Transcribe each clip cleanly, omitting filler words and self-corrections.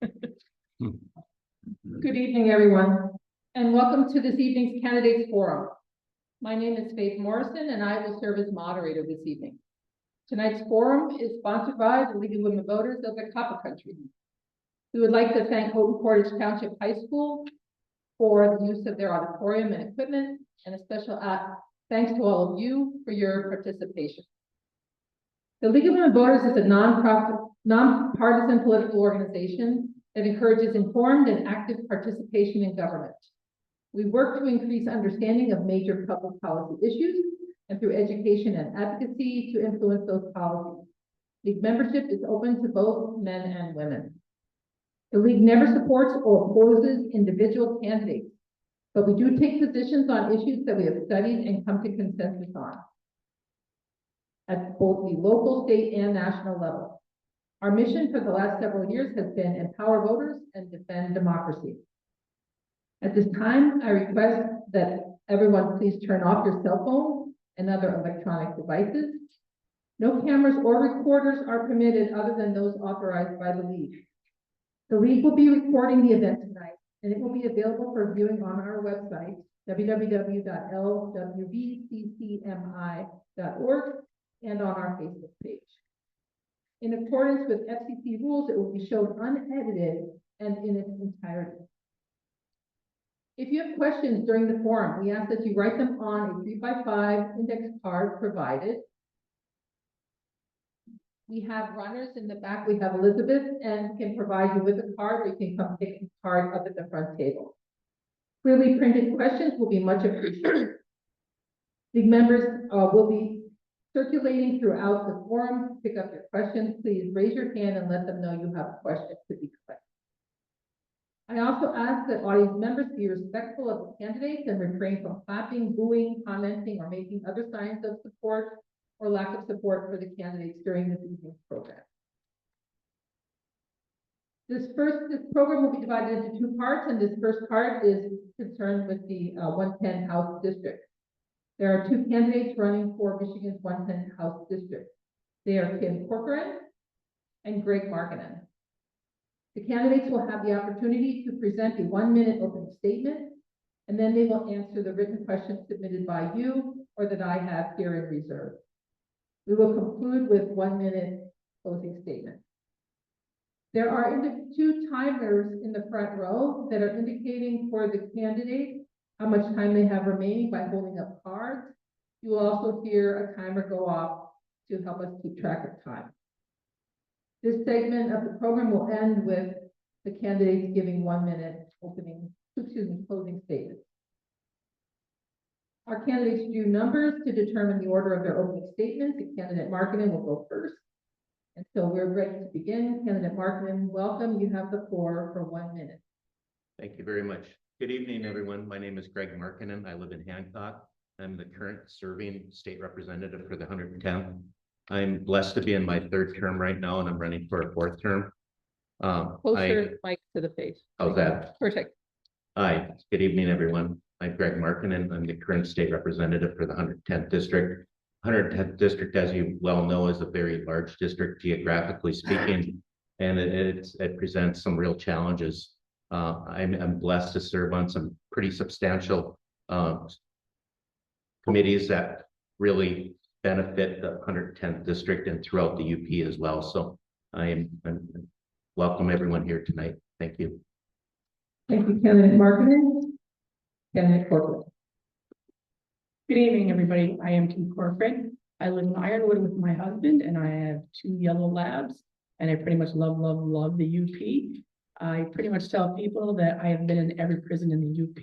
Good evening, everyone, and welcome to this evening's Candidates Forum. My name is Faith Morrison, and I will serve as moderator this evening. Tonight's forum is sponsored by the League of Women Voters of the Copper Country. We would like to thank Houghton Portage Township High School for the use of their auditorium and equipment, and a special thanks to all of you for your participation. The League of Women Voters is a nonpartisan political organization that encourages informed and active participation in government. We work to increase understanding of major public policy issues and through education and advocacy to influence those policies. League membership is open to both men and women. The League never supports or opposes individual candidates, but we do take positions on issues that we have studied and come to consensus on at both the local, state, and national level. Our mission for the last several years has been empower voters and defend democracy. At this time, I request that everyone please turn off your cell phones and other electronic devices. No cameras or recorders are permitted other than those authorized by the League. The League will be recording the event tonight, and it will be available for viewing on our website, www.lwbccmi.org, and on our Facebook page. In accordance with FCC rules, it will be shown unedited and in its entirety. If you have questions during the forum, we ask that you write them on a 3x5 index card provided. We have runners in the back. We have Elizabeth, and can provide you with a card, or you can come pick the card up at the front table. Clearly printed questions will be much appreciated. League members will be circulating throughout the forum to pick up your questions. Please raise your hand and let them know you have questions to be collected. I also ask that audience members be respectful of the candidates and refrain from clapping, booing, commenting, or making other signs of support or lack of support for the candidates during this evening's program. This program will be divided into two parts, and this first part is concerned with the 110 House District. There are two candidates running for Michigan's 110 House District. They are Corcoran and Markkanen. The candidates will have the opportunity to present a 1-minute opening statement, and then they will answer the written questions submitted by you or that I have here in reserve. We will conclude with 1-minute closing statement. There are two timers in the front row that are indicating for the candidates how much time they have remaining by holding up cards. You will also hear a timer go off to help us keep track of time. This segment of the program will end with the candidates giving 1-minute closing statements. Our candidates drew numbers to determine the order of their opening statements. The candidate Markkanen will go first. And so we're ready to begin. Candidate Markkanen, welcome. You have the floor for 1 minute. Thank you very much. Good evening, everyone. My name is Markkanen. I live in Hancock. I'm the current serving state representative for the 110th. I'm blessed to be in my 3rd term right now, and I'm running for a 4th term. Closer mic to the face. How's that? Perfect. Hi, good evening, everyone. I'm Markkanen. I'm the current state representative for the 110th district. 110th district, as you well know, is a very large district geographically speaking, and it presents some real challenges. I'm blessed to serve on some pretty substantial committees that really benefit the 110th district and throughout the UP as well. So I welcome everyone here tonight. Thank you. Thank you, candidate Markkanen. Candidate Corcoran. Good evening, everybody. I am Corcoran. I live in Ironwood with my husband, and I have 2 yellow labs, and I pretty much love the UP. I pretty much tell people that I have been in every prison in the UP,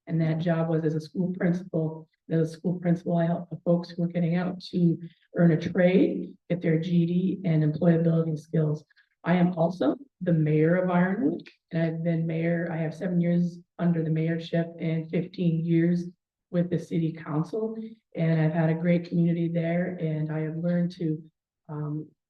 and that job was as a school principal. As a school principal, I help the folks who are getting out to earn a trade, get their GED and employability skills. I am also the mayor of Ironwood, and I've been mayor. I have 7 years under the mayorship and 15 years with the city council, and I've had a great community there, and I have learned to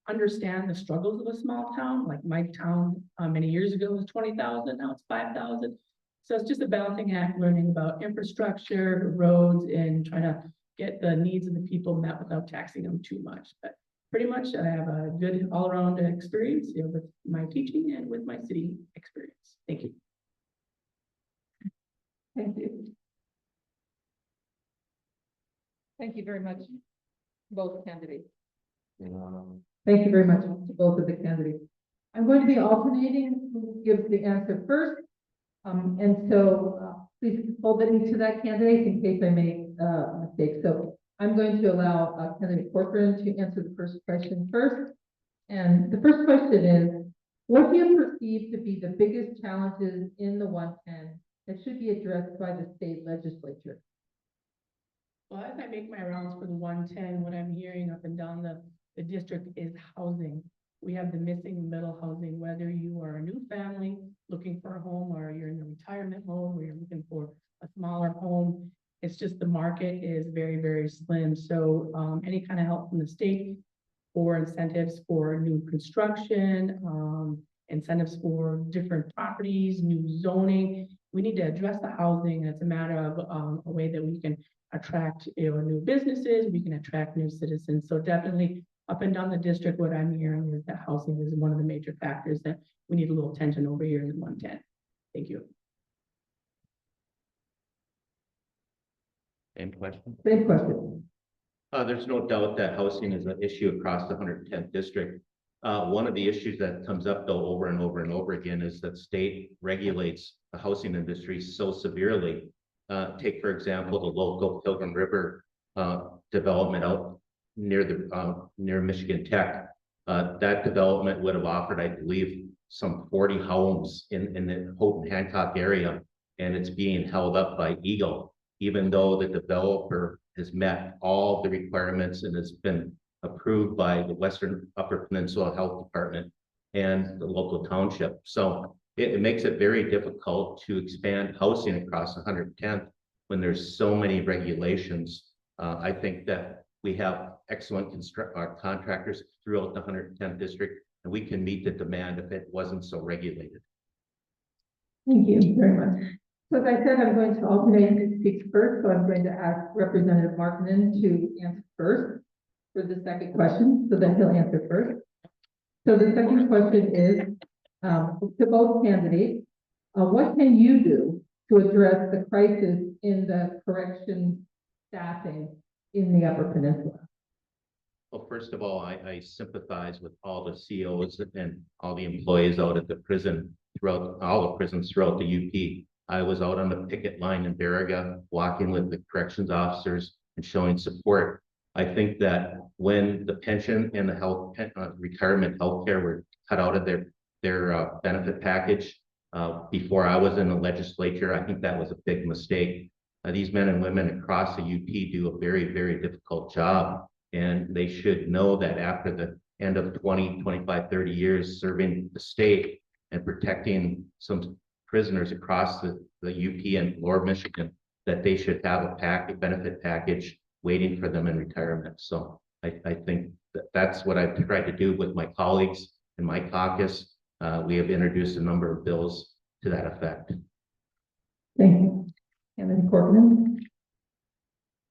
understand the struggles of a small town. Like my town many years ago was 20,000, now it's 5,000. So it's just a balancing act, learning about infrastructure, roads, and trying to get the needs of the people met without taxing them too much. But pretty much I have a good all-around experience, with my teaching and with my city experience. Thank you. Thank you. Thank you very much, both candidates. Thank you very much to both of the candidates. I'm going to be alternating who gives the answer first. And so please hold me to that candidate in case I make a mistake. So I'm going to allow candidate Corcoran to answer the first question first. And the first question is, what do you perceive to be the biggest challenges in the 110 that should be addressed by the state legislature? Well, as I make my rounds for the 110, what I'm hearing up and down the district is housing. We have the missing middle housing, whether you are a new family looking for a home, or you're in a retirement home, or you're looking for a smaller home. It's just the market is very, very slim. So any kind of help from the state for incentives for new construction, incentives for different properties, new zoning. We need to address the housing. It's a matter of a way that we can attract new businesses, we can attract new citizens. So definitely up and down the district, what I'm hearing is that housing is one of the major factors that we need a little attention over here in 110. Thank you. Same question. Same question. There's no doubt that housing is an issue across the 110th district. One of the issues that comes up though over and over and over again is that state regulates the housing industry so severely. Take, for example, the local Pilgrim River development out near Michigan Tech. That development would have offered, I believe, some 40 homes in the Houghton Hancock area, and it's being held up by Eagle, even though the developer has met all the requirements and has been approved by the Western Upper Peninsula Health Department and the local township. So it makes it very difficult to expand housing across 110th when there's so many regulations. I think that we have excellent contractors throughout the 110th district, and we can meet the demand if it wasn't so regulated. Thank you very much. So as I said, I'm going to alternate who speaks first. So I'm going to ask Representative Markkanen to answer first for the second question, so then he'll answer first. So the second question is to both candidates, what can you do to address the crisis in the corrections staffing in the Upper Peninsula? Well, first of all, I sympathize with all the COs and all the employees out at the prison throughout all the prisons throughout the UP. I was out on the picket line in Baraga, walking with the corrections officers and showing support. I think that when the pension and the health retirement health care were cut out of their benefit package before I was in the legislature, I think that was a big mistake. These men and women across the UP do a very, very difficult job, and they should know that after the end of 20, 25, 30 years serving the state and protecting some prisoners across the UP and Lower Michigan, that they should have a benefit package waiting for them in retirement. So I think that's what I've tried to do with my colleagues in my caucus. We have introduced a number of bills to that effect. Thank you. And then Corcoran.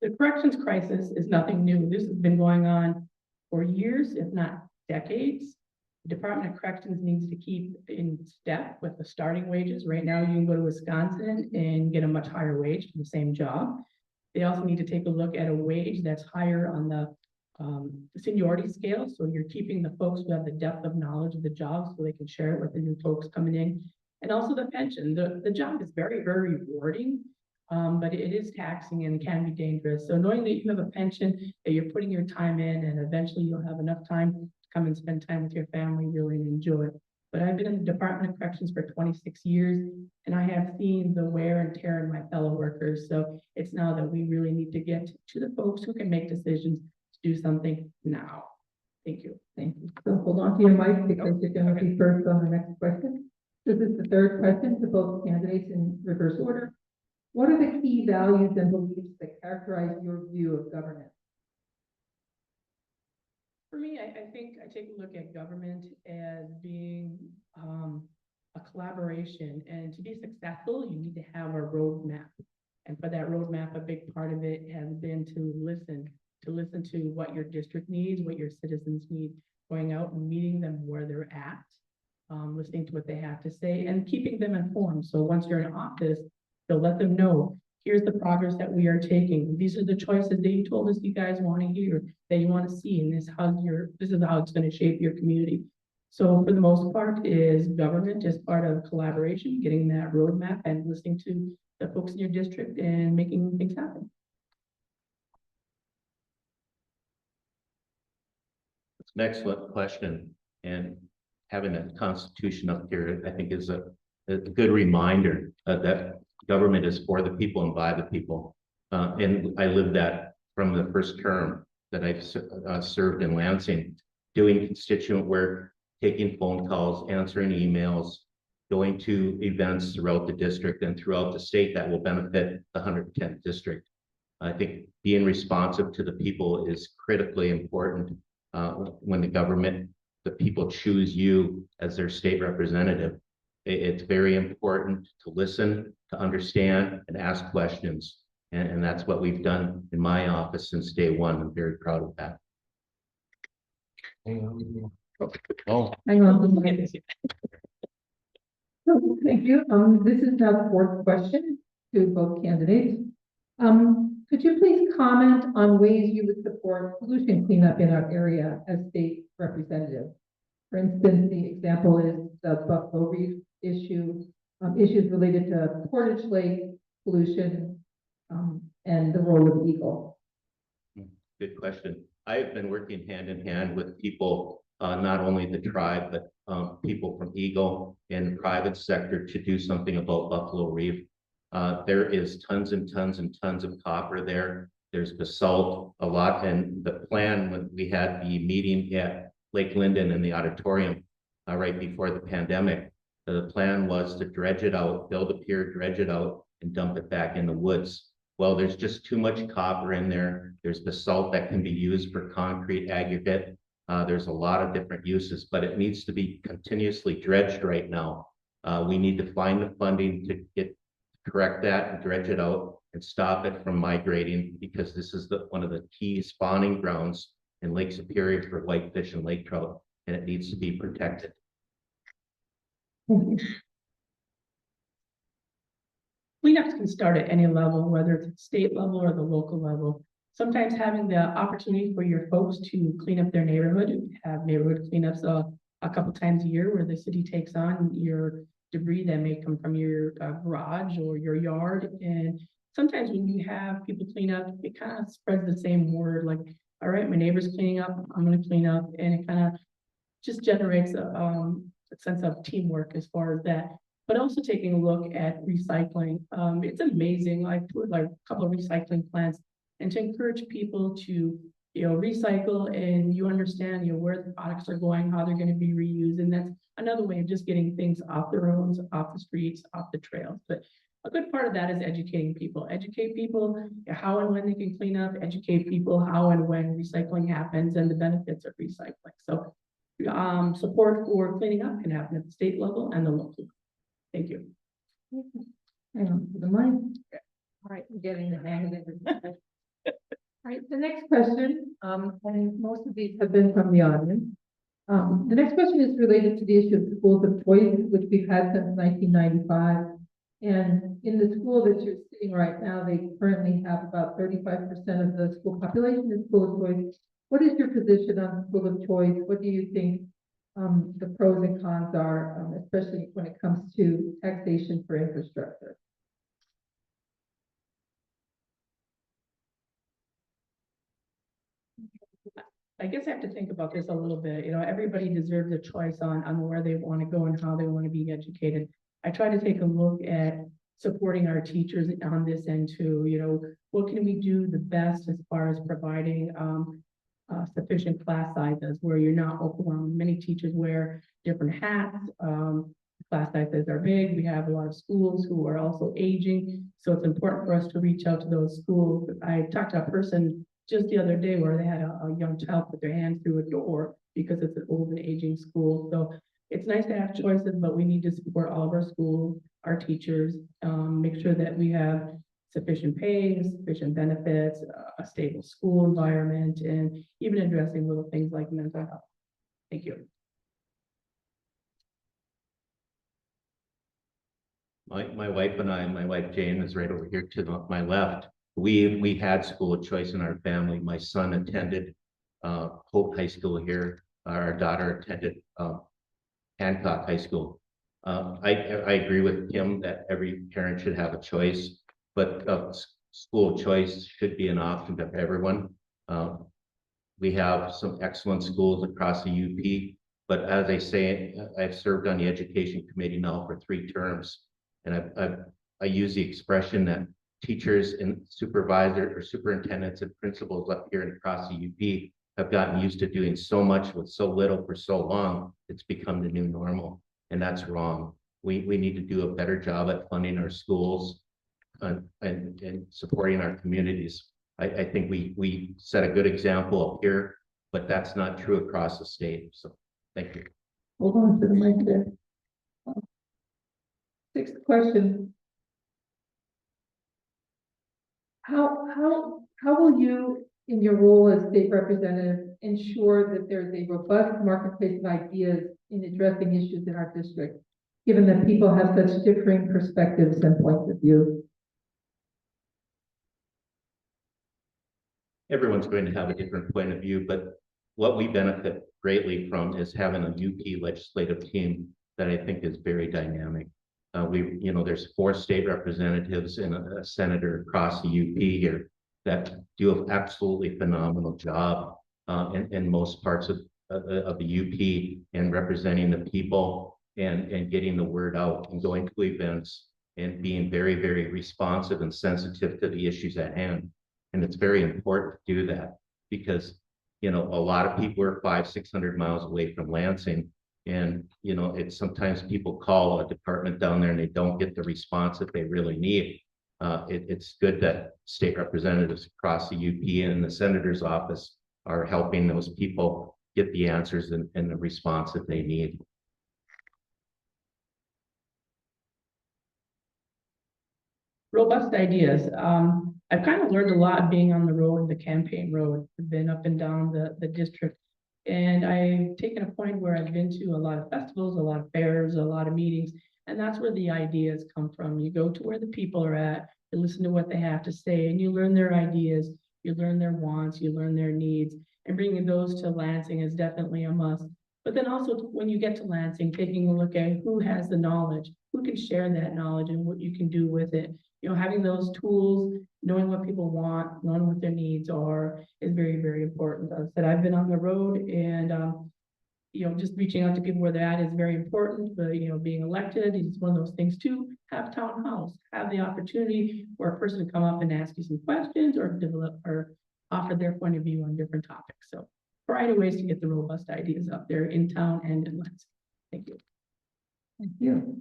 The corrections crisis is nothing new. This has been going on for years, if not decades. The Department of Corrections needs to keep in step with the starting wages. Right now, you can go to Wisconsin and get a much higher wage for the same job. They also need to take a look at a wage that's higher on the seniority scale. So you're keeping the folks who have the depth of knowledge of the job so they can share it with the new folks coming in. And also the pension. The job is very, very rewarding, but it is taxing and can be dangerous. So knowing that you have a pension, that you're putting your time in, and eventually you'll have enough time to come and spend time with your family, really enjoy it. But I've been in the Department of Corrections for 26 years, and I have seen the wear and tear in my fellow workers. So it's now that we really need to get to the folks who can make decisions to do something now. Thank you. Thank you. So hold on to your mic because you're going to be first on the next question. This is the third question to both candidates in reverse order. What are the key values and beliefs that characterize your view of governance? For me, I think I take a look at government as being a collaboration, and to be successful, you need to have a roadmap. And for that roadmap, a big part of it has been to listen to listen to what your district needs, what your citizens need, going out and meeting them where they're at, listening to what they have to say and keeping them informed. So once you're in office, they'll let them know, here's the progress that we are taking. These are the choices that you told us you guys want to hear, that you want to see, and this is how it's going to shape your community. So for the most part is government as part of collaboration, getting that roadmap and listening to the folks in your district and making things happen. It's an excellent question, and having a constitution up here, I think, is a good reminder that government is for the people and by the people. And I lived that from the first term that I served in Lansing, doing constituent work, taking phone calls, answering emails, going to events throughout the district and throughout the state that will benefit the 110th district. I think being responsive to the people is critically important when the people choose you as their state representative. It's very important to listen, to understand, and ask questions. And that's what we've done in my office since day one. I'm very proud of that. Oh, hang on. So, thank you. This is now the fourth question to both candidates. Could you please comment on ways you would support pollution cleanup in our area as state representative? For instance, the example is the Buffalo Reef issue, issues related to Portage Lake pollution, and the role of Eagle. Good question. I've been working hand in hand with people, not only the tribe, but people from Eagle and the private sector to do something about Buffalo Reef. There is tons and tons and tons of copper there. There's basalt, a lot. And the plan when we had the meeting at Lake Linden in the auditorium right before the pandemic, the plan was to dredge it out, build a pier, dredge it out, and dump it back in the woods. Well, there's just too much copper in there. There's basalt that can be used for concrete aggregate. There's a lot of different uses, but it needs to be continuously dredged right now. We need to find the funding to correct that and dredge it out and stop it from migrating, because this is one of the key spawning grounds in Lake Superior for whitefish and lake trout, and it needs to be protected. Cleanups can start at any level, whether it's at state level or the local level. Sometimes having the opportunity for your folks to clean up their neighborhood, have neighborhood cleanups a couple times a year where the city takes on your debris that may come from your garage or your yard. And sometimes when you have people clean up, it kind of spreads the same word, like, all right, my neighbor's cleaning up, I'm going to clean up. And it kind of just generates a sense of teamwork as far as that. But also taking a look at recycling. It's amazing, like a couple of recycling plants, and to encourage people to, recycle, and you understand, where the products are going, how they're going to be reused. And that's another way of just getting things off the roads, off the streets, off the trails. But a good part of that is educating people. Educate people how and when they can clean up, educate people how and when recycling happens and the benefits of recycling. So support for cleaning up can happen at the state level and the local level. Thank you. Hang on for the mic. All right, we're getting the hang of it. All right, the next question, and most of these have been from the audience. The next question is related to the issue of schools of choice, which we've had since 1995. And in the school that you're sitting right now, they currently have about 35% of the school population is school of choice. What is your position on school of choice? What do you think the pros and cons are, especially when it comes to taxation for infrastructure? I guess I have to think about this a little bit. Everybody deserves a choice on where they want to go and how they want to be educated. I try to take a look at supporting our teachers on this end too. What can we do the best as far as providing sufficient class sizes where you're not overwhelmed. Many teachers wear different hats. Class sizes are big. We have a lot of schools who are also aging. So it's important for us to reach out to those schools. I talked to a person just the other day where they had a young child put their hand through a door because it's an old and aging school. So it's nice to have choices, but we need to support all of our schools, our teachers, make sure that we have sufficient pay, sufficient benefits, a stable school environment, and even addressing little things like mental health. Thank you. My wife and I, my wife Jane is right over here to my left. We had school of choice in our family. My son attended Hope High School here. Our daughter attended Hancock High School. I agree with Kim that every parent should have a choice, but school choice should be an option to everyone. We have some excellent schools across the UP, but as I say, I've served on the education committee now for 3 terms, and I use the expression that teachers and supervisors or superintendents and principals up here and across the UP have gotten used to doing so much with so little for so long. It's become the new normal, and that's wrong. We need to do a better job at funding our schools and supporting our communities. I think we set a good example up here, but that's not true across the state. So thank you. Hold on to the mic there. 6th question. How will you, in your role as state representative, ensure that there's a robust marketplace of ideas in addressing issues in our district, given that people have such differing perspectives and points of view? Everyone's going to have a different point of view, but what we benefit greatly from is having a UP legislative team that I think is very dynamic. There's 4 state representatives and a senator across the UP here that do an absolutely phenomenal job in most parts of the UP and representing the people and getting the word out and going to events and being very, very responsive and sensitive to the issues at hand. And it's very important to do that because, a lot of people are 500-600 miles away from Lansing. And, it's sometimes people call a department down there and they don't get the response that they really need. It's good that state representatives across the UP and the senator's office are helping those people get the answers and the response that they need. Robust ideas. I've kind of learned a lot being on the road, the campaign road. I've been up and down the district, and I've taken a point where I've been to a lot of festivals, a lot of fairs, a lot of meetings, and that's where the ideas come from. You go to where the people are at, you listen to what they have to say, and you learn their ideas, you learn their wants, you learn their needs, and bringing those to Lansing is definitely a must. But then also when you get to Lansing, taking a look at who has the knowledge, who can share that knowledge and what you can do with it. Having those tools, knowing what people want, knowing what their needs are is very, very important. As I said, I've been on the road and, just reaching out to people where they're at is very important, but, being elected is one of those things too. Have town halls, have the opportunity for a person to come up and ask you some questions or develop or offer their point of view on different topics. So a variety of ways to get the robust ideas up there in town and in Lansing. Thank you. Thank you.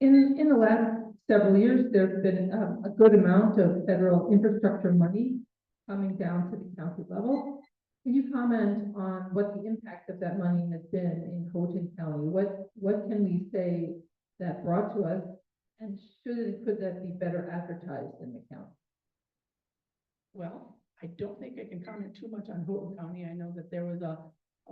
In the last several years, there's been a good amount of federal infrastructure money coming down to the county level. Can you comment on what the impact of that money has been in Houghton County? What can we say that brought to us, and could that be better advertised in the county? Well, I don't think I can comment too much on Houghton County. I know that there was a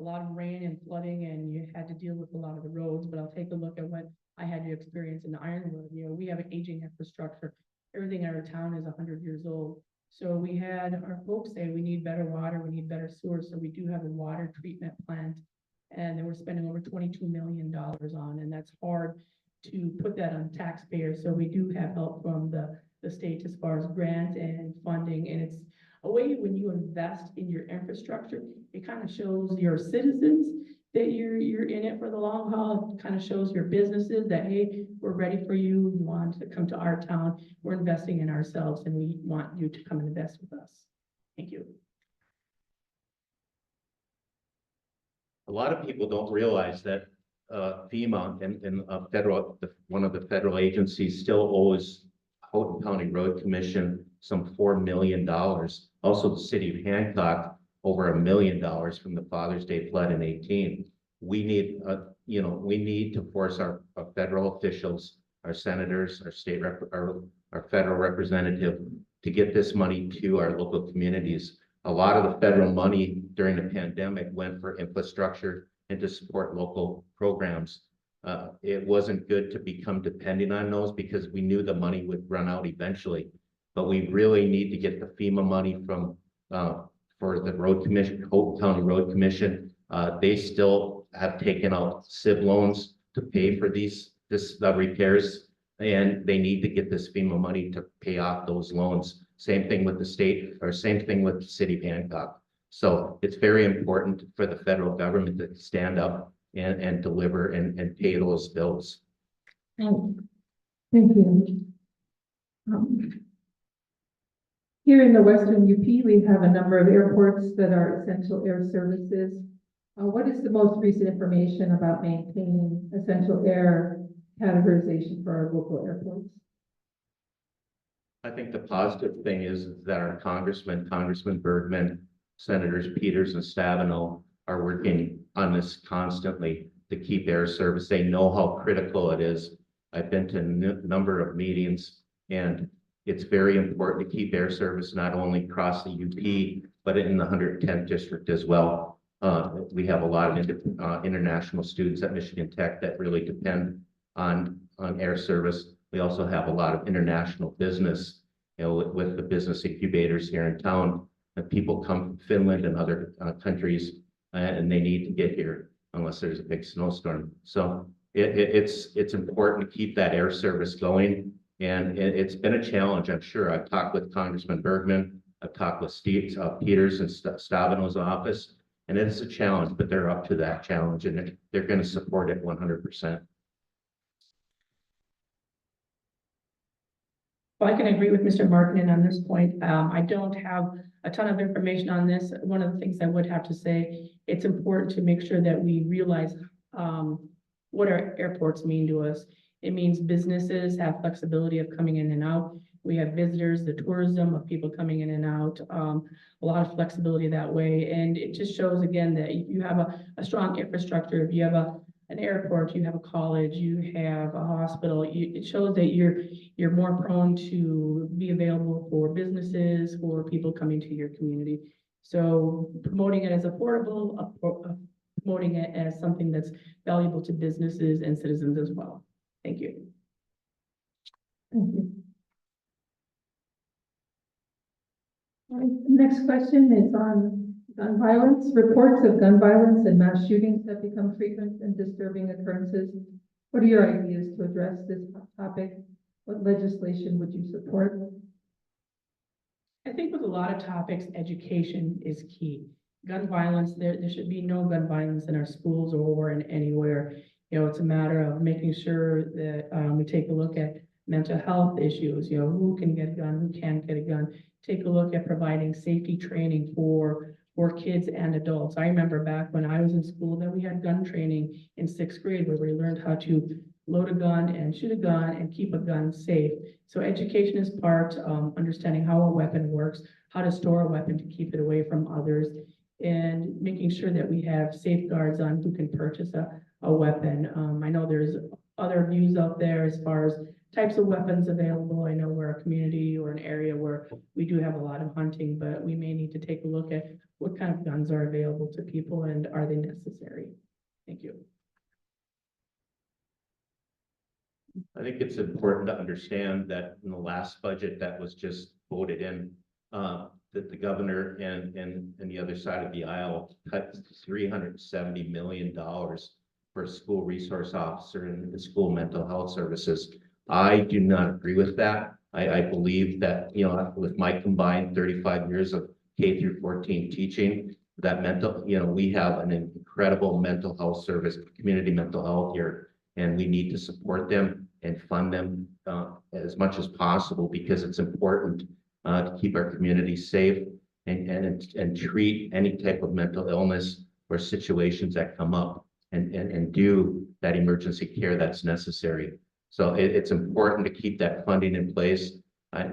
lot of rain and flooding and you had to deal with a lot of the roads, but I'll take a look at what I had to experience in Ironwood. We have an aging infrastructure. Everything in our town is 100 years old. So we had our folks say we need better water, we need better sewer. So we do have a water treatment plant, and then we're spending over $22 million on, and that's hard to put that on taxpayers. So we do have help from the state as far as grants and funding, and it's a way when you invest in your infrastructure, it kind of shows your citizens that you're in it for the long haul. It kind of shows your businesses that, hey, we're ready for you. You want to come to our town. We're investing in ourselves and we want you to come and invest with us. Thank you. A lot of people don't realize that FEMA and one of the federal agencies still owes Houghton County Road Commission some $4 million. Also, the city of Hancock over $1 million from the Father's Day flood in 18. We need, we need to force our federal officials, our senators, our state rep, our federal representative to get this money to our local communities. A lot of the federal money during the pandemic went for infrastructure and to support local programs. It wasn't good to become dependent on those because we knew the money would run out eventually. But we really need to get the FEMA money from for the road commission, Hope County Road Commission. They still have taken out SIB loans to pay for the repairs, and they need to get this FEMA money to pay off those loans. Same thing with the state, or same thing with the city of Hancock. So it's very important for the federal government to stand up and deliver and pay those bills. Thank you. Here in the Western UP, we have a number of airports that are essential air services. What is the most recent information about maintaining essential air categorization for our local airports? I think the positive thing is that our Congressman Bergman, Senators Peters and Stabenow are working on this constantly to keep air service. They know how critical it is. I've been to a number of meetings, and it's very important to keep air service not only across the UP, but in the 110th district as well. We have a lot of international students at Michigan Tech that really depend on air service. We also have a lot of international business, with the business incubators here in town. And people come from Finland and other countries, and they need to get here unless there's a big snowstorm. So it's important to keep that air service going. And it's been a challenge, I'm sure. I've talked with Congressman Bergman, I've talked with Steve Peters and Stabenow's office, and it's a challenge, but they're up to that challenge, and they're going to support it 100%. Well, I can agree with Mr. Markkanen on this point. I don't have a ton of information on this. One of the things I would have to say, it's important to make sure that we realize what our airports mean to us. It means businesses have flexibility of coming in and out. We have visitors, the tourism of people coming in and out, a lot of flexibility that way. And it just shows again that you have a strong infrastructure. If you have an airport, you have a college, you have a hospital, it shows that you're more prone to be available for businesses, for people coming to your community. So promoting it as affordable, promoting it as something that's valuable to businesses and citizens as well. Thank you. Thank you. All right, the next question is on gun violence. Reports of gun violence and mass shootings have become frequent and disturbing occurrences. What are your ideas to address this topic? What legislation would you support? I think with a lot of topics, education is key. Gun violence, there should be no gun violence in our schools or in anywhere. It's a matter of making sure that we take a look at mental health issues, who can get a gun, who can't get a gun. Take a look at providing safety training for kids and adults. I remember back when I was in school that we had gun training in 6th grade where we learned how to load a gun and shoot a gun and keep a gun safe. So education is part, understanding how a weapon works, how to store a weapon to keep it away from others, and making sure that we have safeguards on who can purchase a weapon. I know there's other views out there as far as types of weapons available. I know we're a community or an area where we do have a lot of hunting, but we may need to take a look at what kind of guns are available to people and are they necessary? Thank you. I think it's important to understand that in the last budget that was just voted in, that the governor and the other side of the aisle cut $370 million for a school resource officer and the school mental health services. I do not agree with that. I believe that, with my combined 35 years of K through 14 teaching, that we have an incredible mental health service, community mental health here, and we need to support them and fund them as much as possible because it's important to keep our communities safe and treat any type of mental illness or situations that come up and do that emergency care that's necessary. So it's important to keep that funding in place.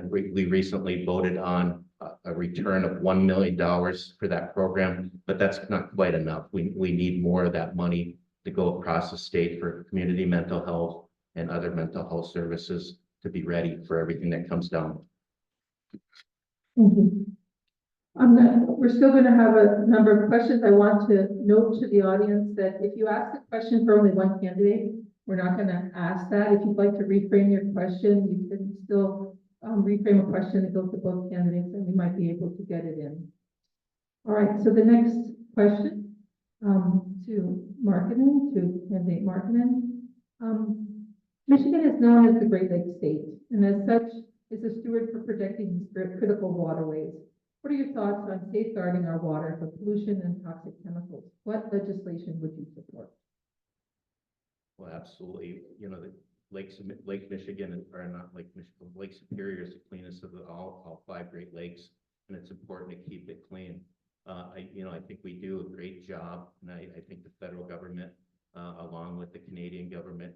We recently voted on a return of $1 million for that program, but that's not quite enough. We need more of that money to go across the state for community mental health and other mental health services to be ready for everything that comes down. Thank you. We're still gonna have a number of questions. I want to note to the audience that if you ask a question for only one candidate, we're not gonna ask that. If you'd like to reframe your question, you can still reframe a question that goes to both candidates, and we might be able to get it in. All right, so the next question to Markkanen, to candidate Markkanen. Michigan is known as the Great Lakes State, and as such is a steward for protecting these critical waterways. What are your thoughts on safeguarding our water from pollution and toxic chemicals? What legislation would you support? Well, absolutely. You know, the Lake Michigan are not Lake Michigan. Lake Superior is the cleanest of all 5 Great Lakes, and it's important to keep it clean. I think we do a great job, and I think the federal government, along with the Canadian government,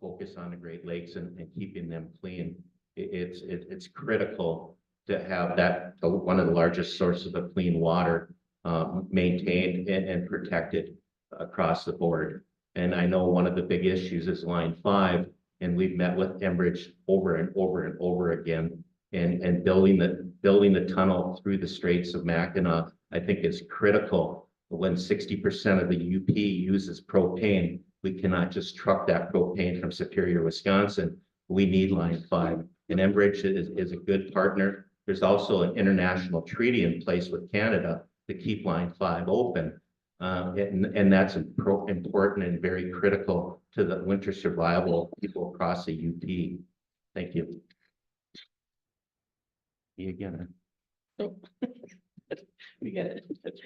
focus on the Great Lakes and keeping them clean. It's critical to have that one of the largest sources of clean water maintained and protected across the board. And I know one of the big issues is Line 5, and we've met with Enbridge over and over and over again. And building the tunnel through the Straits of Mackinac, I think is critical. When 60% of the UP uses propane, we cannot just truck that propane from Superior, Wisconsin. We need Line 5, and Enbridge is a good partner. There's also an international treaty in place with Canada to keep Line 5 open. And that's important and very critical to the winter survival of people across the UP. Thank you. You again. Oh. We get it.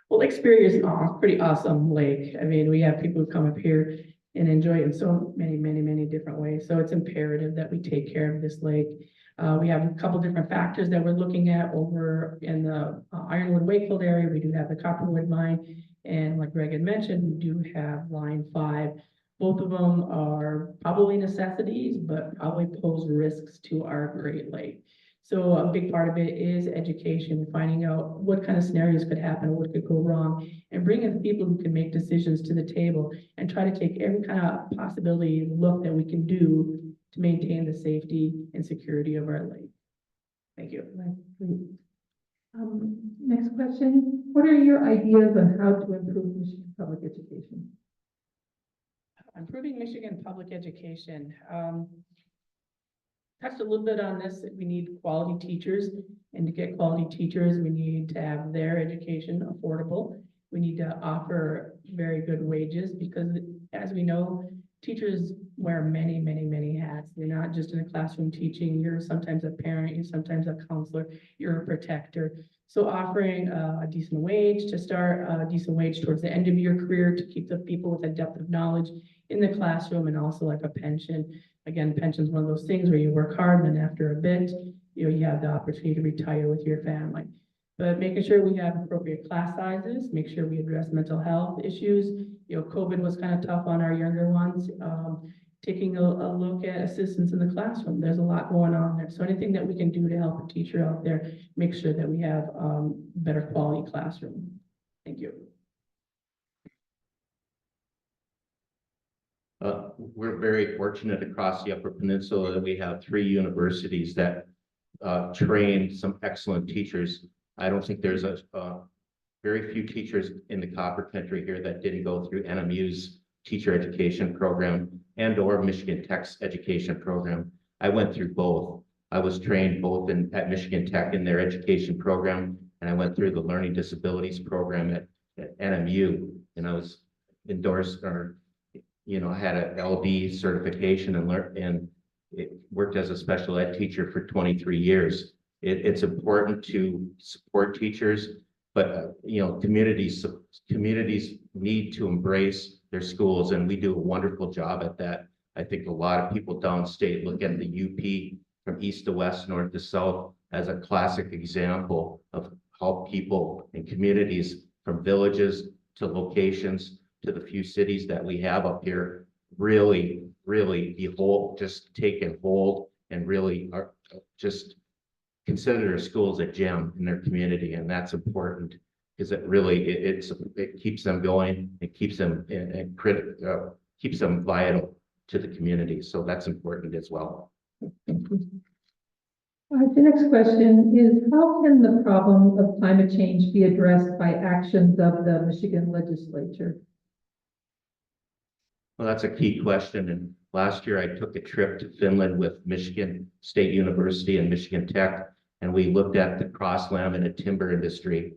Well, Lake Superior is a pretty awesome lake. I mean, we have people who come up here and enjoy it in so many different ways. So it's imperative that we take care of this lake. We have a couple different factors that we're looking at over in the Ironwood Wakefield area. We do have the Copperwood mine, and like Greg had mentioned, we do have Line 5. Both of them are probably necessities, but probably pose risks to our Great Lake. So a big part of it is education, finding out what kind of scenarios could happen, what could go wrong, and bringing people who can make decisions to the table and try to take every kind of possibility look that we can do to maintain the safety and security of our lake. Thank you. Next question. What are your ideas on how to improve Michigan public education? Improving Michigan public education. Touched a little bit on this, that we need quality teachers, and to get quality teachers, we need to have their education affordable. We need to offer very good wages, because as we know, teachers wear many hats. They're not just in a classroom teaching. You're sometimes a parent, you're sometimes a counselor, you're a protector. So offering a decent wage to start, a decent wage towards the end of your career to keep the people with a depth of knowledge in the classroom, and also like a pension. Again, pension is one of those things where you work hard, and then after a bit, you have the opportunity to retire with your family. But making sure we have appropriate class sizes, make sure we address mental health issues. COVID was kind of tough on our younger ones. Taking a look at assistance in the classroom. There's a lot going on there. So anything that we can do to help a teacher out there, make sure that we have better quality classroom. Thank you. We're very fortunate across the Upper Peninsula that we have 3 universities that train some excellent teachers. I don't think there's very few teachers in the Copper Country here that didn't go through NMU's teacher education program and/or Michigan Tech's education program. I went through both. I was trained both at Michigan Tech in their education program, and I went through the learning disabilities program at NMU, and I was endorsed or I had an LD certification and worked as a special ed teacher for 23 years. It's important to support teachers, but communities need to embrace their schools, and we do a wonderful job at that. I think a lot of people downstate look at the UP from east to west, north to south as a classic example of how people and communities from villages to locations to the few cities that we have up here really just taken hold and really are just consider their schools a gem in their community, and that's important because it keeps them going. It keeps them keeps them vital to the community. So that's important as well. The next question is, how can the problem of climate change be addressed by actions of the Michigan legislature? Well, that's a key question. And last year I took a trip to Finland with Michigan State University and Michigan Tech, and we looked at the cross-laminate timber industry,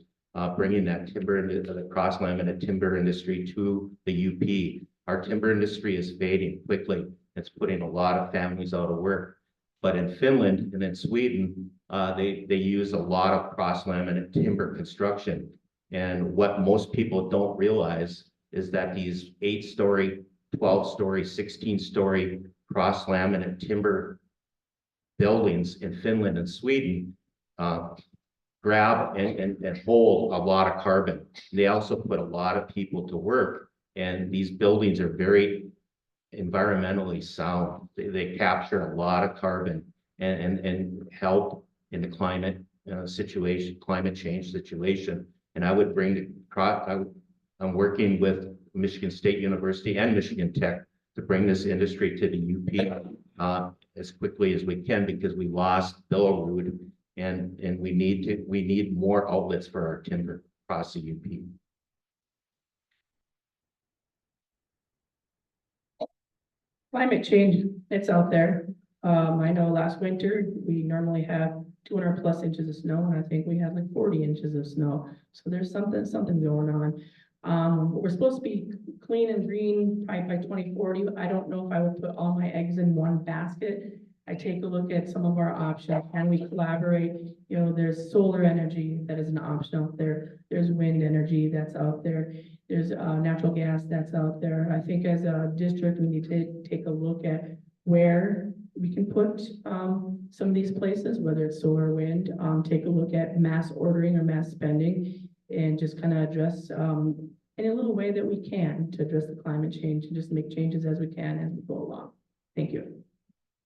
bringing that timber into the cross-laminate timber industry to the UP. Our timber industry is fading quickly. It's putting a lot of families out of work. But in Finland and in Sweden, they use a lot of cross-laminate timber construction. And what most people don't realize is that these 8-story, 12-story, 16-story cross-laminate timber buildings in Finland and Sweden grab and hold a lot of carbon. They also put a lot of people to work, and these buildings are very environmentally sound. They capture a lot of carbon and help in the climate situation, climate change situation. And I would bring I'm working with Michigan State University and Michigan Tech to bring this industry to the UP as quickly as we can, because we lost Billerud, and we need more outlets for our timber across the UP. Climate change, it's out there. I know last winter, we normally have 200+ inches of snow, and I think we had like 40 inches of snow. So there's something going on. We're supposed to be clean and green by 2040. I don't know if I would put all my eggs in one basket. I take a look at some of our options. Can we collaborate? You know, there's solar energy that is an option out there. There's wind energy that's out there. There's natural gas that's out there. I think as a district, we need to take a look at where we can put some of these places, whether it's solar or wind. Take a look at mass ordering or mass spending, and just kind of address in a little way that we can to address the climate change, and just make changes as we can as we go along. Thank you.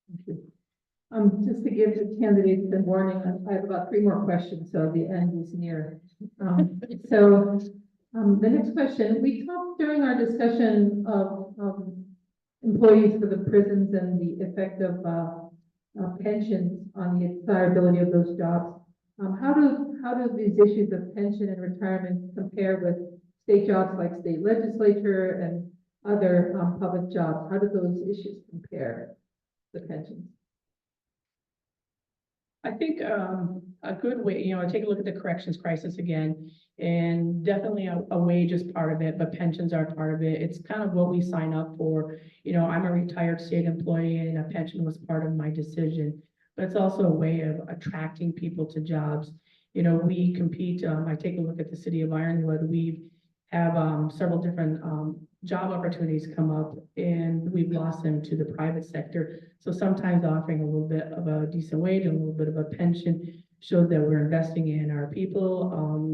Thank you. Just to give the candidates the warning, I have about 3 more questions, so the end is near. The next question, we talked during our discussion of employees for the prisons and the effect of pensions on the desirability of those jobs. How do these issues of pension and retirement compare with state jobs like state legislature and other public jobs? How do those issues compare to pensions? I think a good way, you know, take a look at the corrections crisis again, and definitely a wage is part of it, but pensions are part of it. It's kind of what we sign up for. You know, I'm a retired state employee, and a pension was part of my decision, but it's also a way of attracting people to jobs. You know, we compete, I take a look at the city of Ironwood. We have several different job opportunities come up, and we've lost them to the private sector. So sometimes offering a little bit of a decent wage and a little bit of a pension shows that we're investing in our people,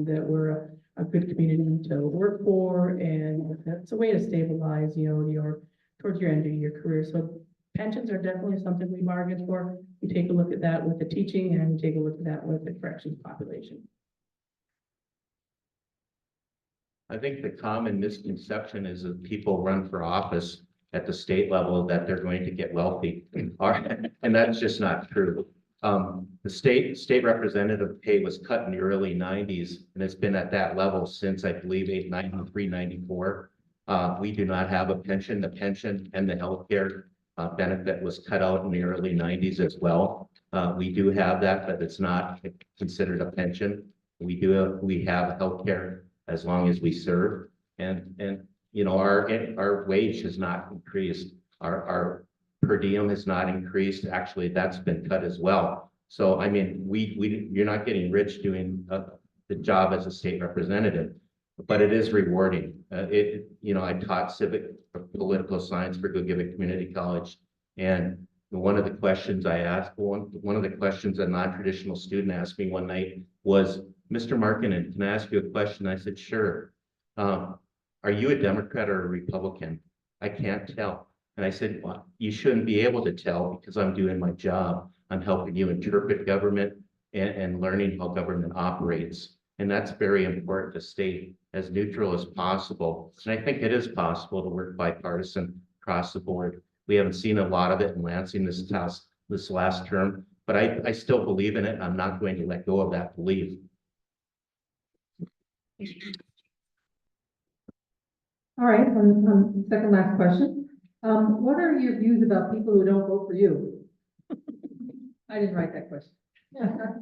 that we're a good community to work for, and that's a way to stabilize, you know, towards your end of your career. So pensions are definitely something we bargain for. We take a look at that with the teaching, and we take a look at that with the corrections population. I think the common misconception is that people run for office at the state level that they're going to get wealthy, and that's just not true. The state representative pay was cut in the early 90s, and it's been at that level since, I believe, 93, 94. We do not have a pension. The pension and the healthcare benefit was cut out in the early 90s as well. We do have that, but it's not considered a pension. We have healthcare as long as we serve, and you know, our wage has not increased. Our per diem has not increased. Actually, that's been cut as well. So I mean, you're not getting rich doing the job as a state representative, but it is rewarding. You know, I taught civic political science for Gogebic Community College, and one of the questions I asked, one of the questions a non-traditional student asked me one night was, "Mr. Markkanen, can I ask you a question?" I said, "Sure. Are you a Democrat or a Republican?" "I can't tell." And I said, "Well, you shouldn't be able to tell, because I'm doing my job. I'm helping you interpret government and learning how government operates." And that's very important, to stay as neutral as possible. And I think it is possible to work bipartisan across the board. We haven't seen a lot of it in Lansing this last term, but I still believe in it. I'm not going to let go of that belief. All right, second last question. What are your views about people who don't vote for you? I didn't write that question.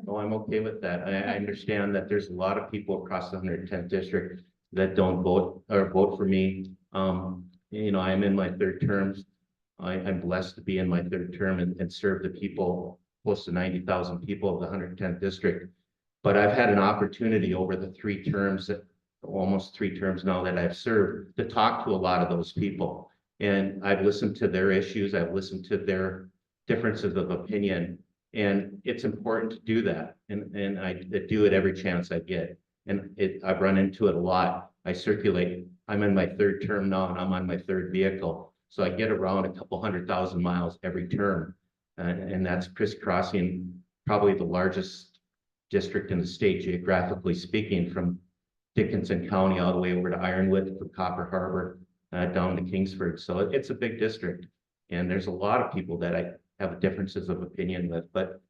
Oh, I'm okay with that. I understand that there's a lot of people across the 110th district that don't vote or vote for me. You know, I'm in my third term. I'm blessed to be in my third term and serve the people, close to 90,000 people of the 110th district. But I've had an opportunity over the almost three terms now that I've served, to talk to a lot of those people. And I've listened to their issues. I've listened to their differences of opinion. And it's important to do that. And I do it every chance I get. And I've run into it a lot. I circulate. I'm in my third term now, and I'm on my third vehicle. So I get around a couple 100,000 miles every term. And that's crisscrossing probably the largest district in the state, geographically speaking, from Dickinson County all the way over to Ironwood, from Copper Harbor down to Kingsford. So it's a big district. And there's a lot of people that I have differences of opinion with, but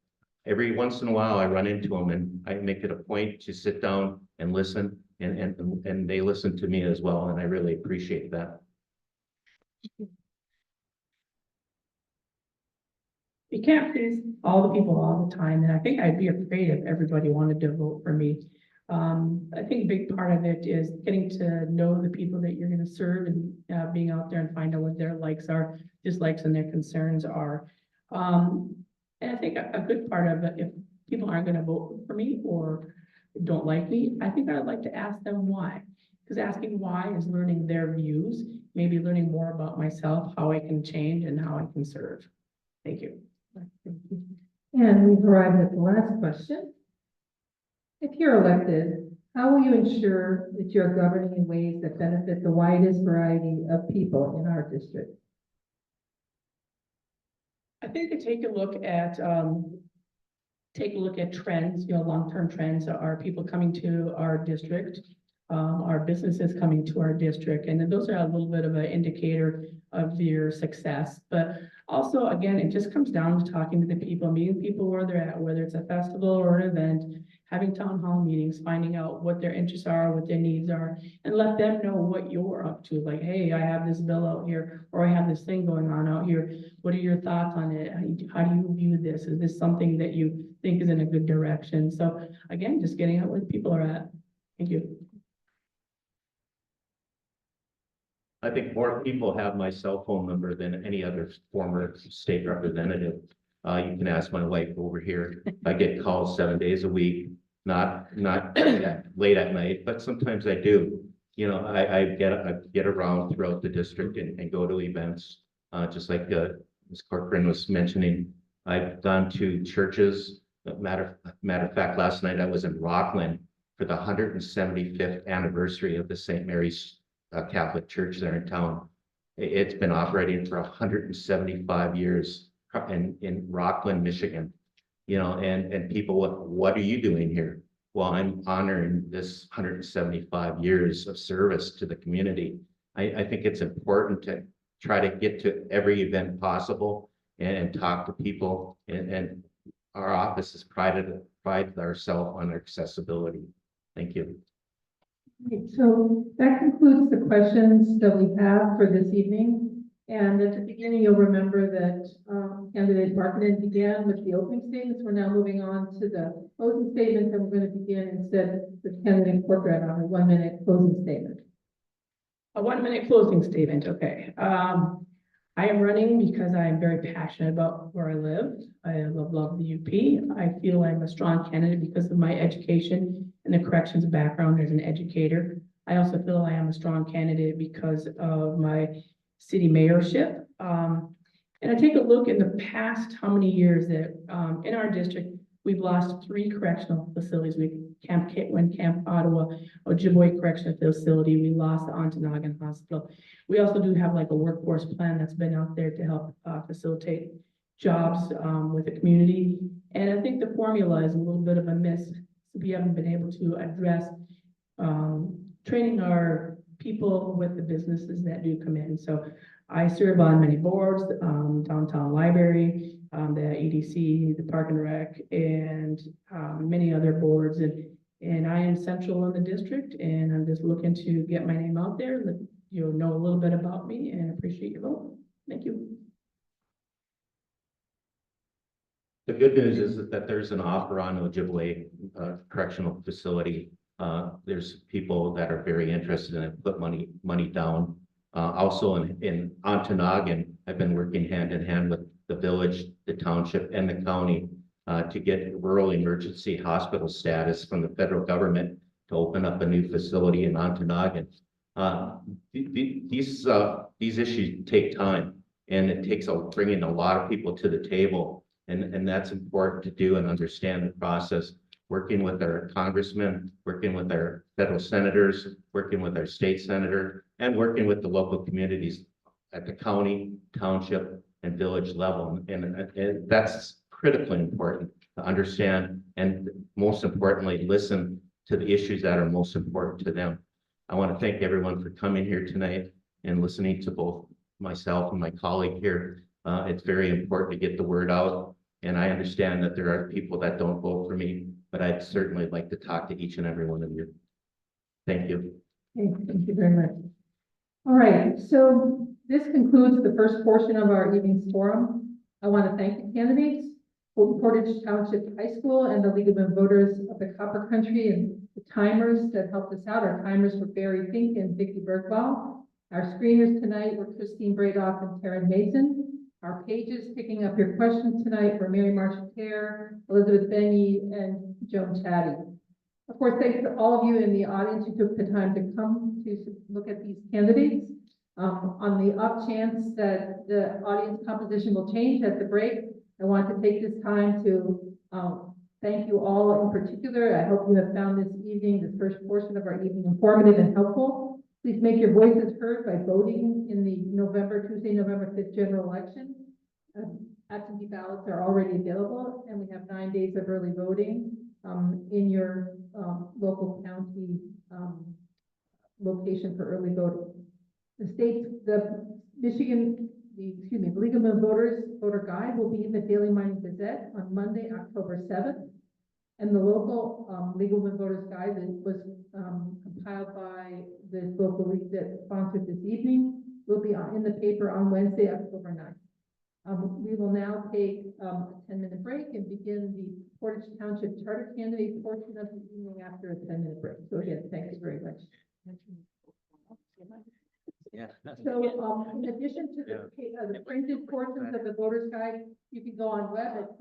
every once in a while I run into them and I make it a point to sit down and listen, and they listen to me as well. And I really appreciate that. You can't please all the people all the time, and I think I'd be afraid if everybody wanted to vote for me. I think a big part of it is getting to know the people that you're going to serve, and being out there and find out what their likes are, dislikes, and their concerns are. And I think a good part of it, if people aren't going to vote for me or don't like me, I think I'd like to ask them why. Because asking why is learning their views, maybe learning more about myself, how I can change, and how I can serve. Thank you. And we've arrived at the last question. If you're elected, how will you ensure that you're governing in ways that benefit the widest variety of people in our district? I think to take a look at trends, long-term trends. Are people coming to our district? Are businesses coming to our district? And those are a little bit of an indicator of your success. But also, again, it just comes down to talking to the people, meeting people where they're at, whether it's a festival or an event, having town hall meetings, finding out what their interests are, what their needs are, and let them know what you're up to. Like, hey, I have this bill out here, or I have this thing going on out here. What are your thoughts on it? How do you view this? Is this something that you think is in a good direction? So again, just getting out where people are at. Thank you. I think more people have my cell phone number than any other former state representative. You can ask my wife over here. I get calls 7 days a week, not late at night, but sometimes I do. You know, I get around throughout the district and go to events, just like Ms. Corcoran was mentioning. I've gone to churches. Matter of fact, last night I was in Rockland for the 175th anniversary of the St. Mary's Catholic Church there in town. It's been operating for 175 years in Rockland, Michigan. You know, and people, what are you doing here? Well, I'm honoring this 175 years of service to the community. I think it's important to try to get to every event possible and talk to people. And our office is prides ourselves on accessibility. Thank you. Right, so that concludes the questions that we have for this evening. And at the beginning, you'll remember that candidate Markkanen began with the opening statements. We're now moving on to the closing statements, and we're going to begin instead with candidate Corcoran on a 1 minute closing statement. A 1 minute closing statement. Okay. I am running because I am very passionate about where I live. I love the UP. I feel I'm a strong candidate because of my education and the corrections background as an educator. I also feel I am a strong candidate because of my city mayorship. And I take a look in the past, how many years that in our district, we've lost 3 correctional facilities. Camp Ottawa, Ojibwe Correctional Facility. We lost the Ontonagon Hospital. We also do have like a workforce plan that's been out there to help facilitate jobs with the community. And I think the formula is a little bit of a miss. We haven't been able to address training our people with the businesses that do come in. So I serve on many boards, downtown library, the EDC, the Park and Rec, and many other boards. And I am central in the district, and I'm just looking to get my name out there, let you know a little bit about me, and appreciate your vote. Thank you. The good news is that there's an offer on Ojibwe Correctional Facility. There's people that are very interested in it, put money down. Also in Ontonagon, I've been working hand in hand with the village, the township, and the county to get rural emergency hospital status from the federal government to open up a new facility in Ontonagon. These issues take time, and it takes bringing a lot of people to the table, and that's important to do and understand the process. Working with our congressmen, working with our federal senators, working with our state senator, and working with the local communities at the county, township, and village level. And that's critically important to understand, and most importantly, listen to the issues that are most important to them. I want to thank everyone for coming here tonight and listening to both myself and my colleague here. It's very important to get the word out. And I understand that there are people that don't vote for me, but I'd certainly like to talk to each and every one of you. Thank you. Okay, thank you very much. All right, so this concludes the first portion of our evening's forum. I want to thank the candidates, Portage Township High School, and the League of Women Voters of the Copper Country, and the timers that helped us out. Our timers were Barry Fink and Vicki Bergwall. Our screeners tonight were Christine Bradoff and Taryn Mason. Our pages picking up your questions tonight were Mary Marshall-Kerr, Elizabeth Benny, and Joan Chatty. Of course, thanks to all of you in the audience who took the time to come to look at these candidates. On the off chance that the audience composition will change at the break, I want to take this time to thank you all in particular. I hope you have found this evening, this first portion of our evening, informative and helpful. Please make your voices heard by voting in the Tuesday, November 5th general election. Absentee ballots are already available, and we have 9 days of early voting in your local county location for early voting. The League of Women Voters voter guide will be in the Daily Mining Gazette on Monday, October 7th. And the local League of Women Voters guide was compiled by the local league that sponsored this evening, will be in the paper on Wednesday, October 9th. We will now take a 10-minute break and begin the Portage Township Charter candidate portion of the evening after a 10-minute break. So again, thank you very much. Yeah. So in addition to the printed portions of the voters guide, you can go on web at